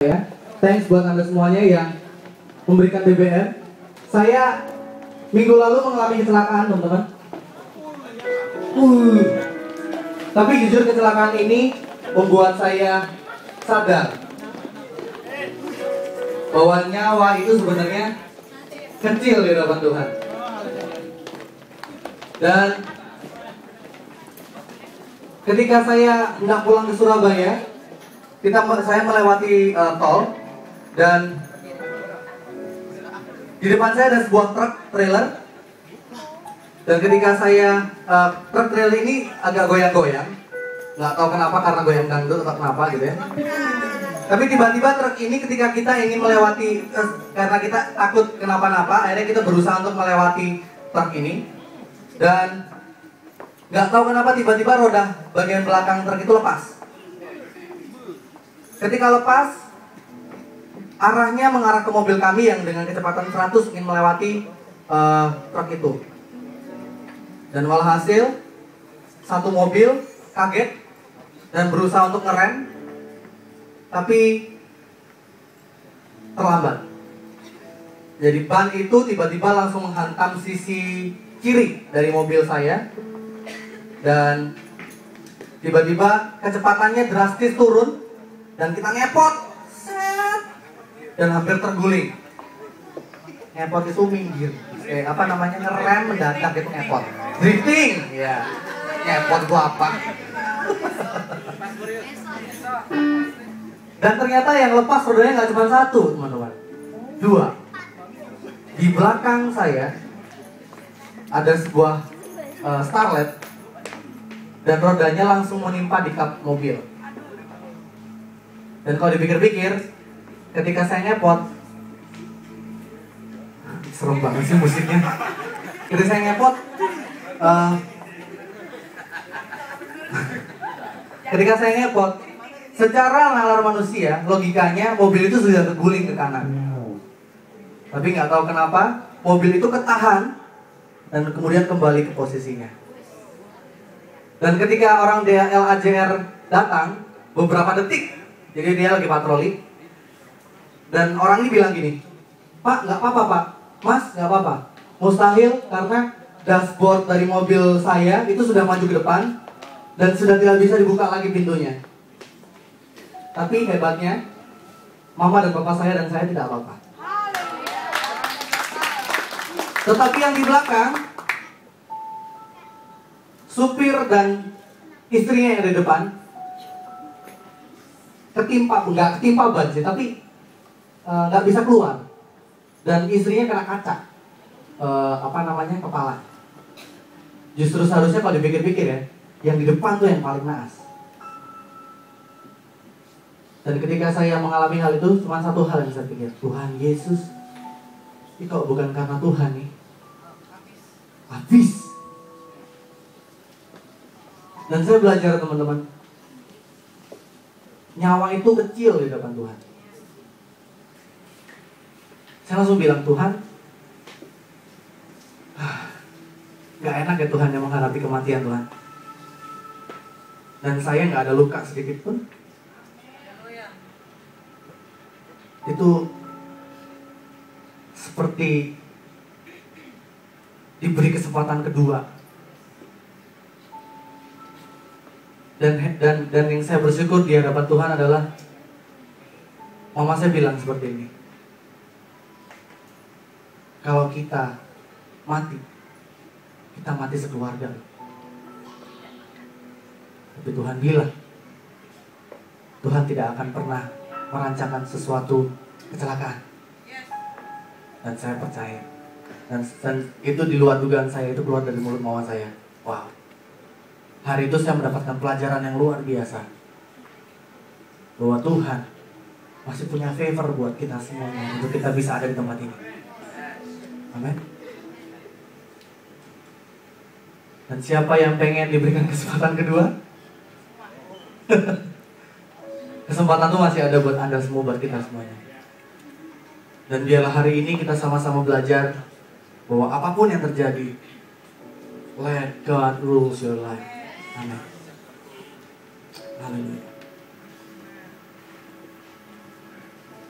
Ya, thanks buat Anda semuanya yang memberikan BBM. Saya minggu lalu mengalami kecelakaan, teman-teman. Tapi jujur kecelakaan ini membuat saya sadar bahwa nyawa itu sebenarnya kecil di hadapan Tuhan. Dan ketika saya hendak pulang ke Surabaya, saya melewati tol, dan di depan saya ada sebuah truk trailer. Dan ketika truk trailer ini agak goyang-goyang, nggak tahu kenapa, karena goyang dangdut atau kenapa gitu ya. Tapi tiba-tiba truk ini ketika kita ingin melewati, karena kita takut kenapa-napa, akhirnya kita berusaha untuk melewati truk ini. Dan nggak tahu kenapa tiba-tiba roda bagian belakang truk itu lepas. Ketika lepas, arahnya mengarah ke mobil kami yang dengan kecepatan 100 ingin melewati truk itu. Dan walhasil, satu mobil kaget dan berusaha untuk ngerem, tapi terlambat. Jadi ban itu tiba-tiba langsung menghantam sisi kiri dari mobil saya. Dan tiba-tiba kecepatannya drastis turun, dan kita ngepot, dan hampir terguling. Ngepot itu minggir, ngerem mendadak itu ngepot. Drifting, ya. Ngepot gua apa? Dan ternyata yang lepas rodanya nggak cuma satu, teman-teman, dua. Di belakang saya ada sebuah Starlet, dan rodanya langsung menimpa di kap mobil. Dan kalau dipikir-pikir, ketika saya ngepot, serem banget sih musiknya. Ketika saya ngepot, ketika saya ngepot, secara nalar manusia, logikanya mobil itu sudah terguling ke kanan. Tapi nggak tahu kenapa, mobil itu ketahan dan kemudian kembali ke posisinya. Dan ketika orang LAJR datang, beberapa detik, jadi dia lagi patroli, dan orang ini bilang gini, "Pak, nggak apa-apa Pak, Mas, nggak apa-apa. Mustahil karena dashboard dari mobil saya itu sudah maju ke depan dan sudah tidak bisa dibuka lagi pintunya. Tapi hebatnya, Mama dan Bapak saya dan saya tidak apa-apa." Tetapi yang di belakang, supir dan istrinya yang di depan, nggak ketimpa ban sih, tapi nggak bisa keluar. Dan istrinya kena kaca, kepala. Justru seharusnya kalau dipikir-pikir ya, yang di depan tuh yang paling naas. Dan ketika saya mengalami hal itu, cuma satu hal yang saya pikir, Tuhan Yesus, ini kok bukan karena Tuhan nih, habis. Dan saya belajar, teman-teman, nyawa itu kecil di depan Tuhan. Saya langsung bilang, Tuhan, gak enak ya Tuhan yang menghadapi kematian Tuhan. Dan saya gak ada luka sedikit pun. Itu seperti diberi kesempatan kedua. Dan yang saya bersyukur di hadapan Tuhan adalah Mama saya bilang seperti ini, kalau kita mati sekeluarga. Tapi Tuhan bilang, Tuhan tidak akan pernah merancangkan sesuatu kecelakaan. Dan saya percaya. Dan itu di luar dugaan saya, itu keluar dari mulut Mama saya. Wow. Hari itu saya mendapatkan pelajaran yang luar biasa, bahwa Tuhan masih punya favor buat kita semuanya, untuk kita bisa ada di tempat ini. Amin. Dan siapa yang pengen diberikan kesempatan kedua? Kesempatan itu masih ada buat Anda semua, buat kita semuanya. Dan biarlah hari ini kita sama-sama belajar bahwa apapun yang terjadi, let God rules your life. Amin. Haleluya.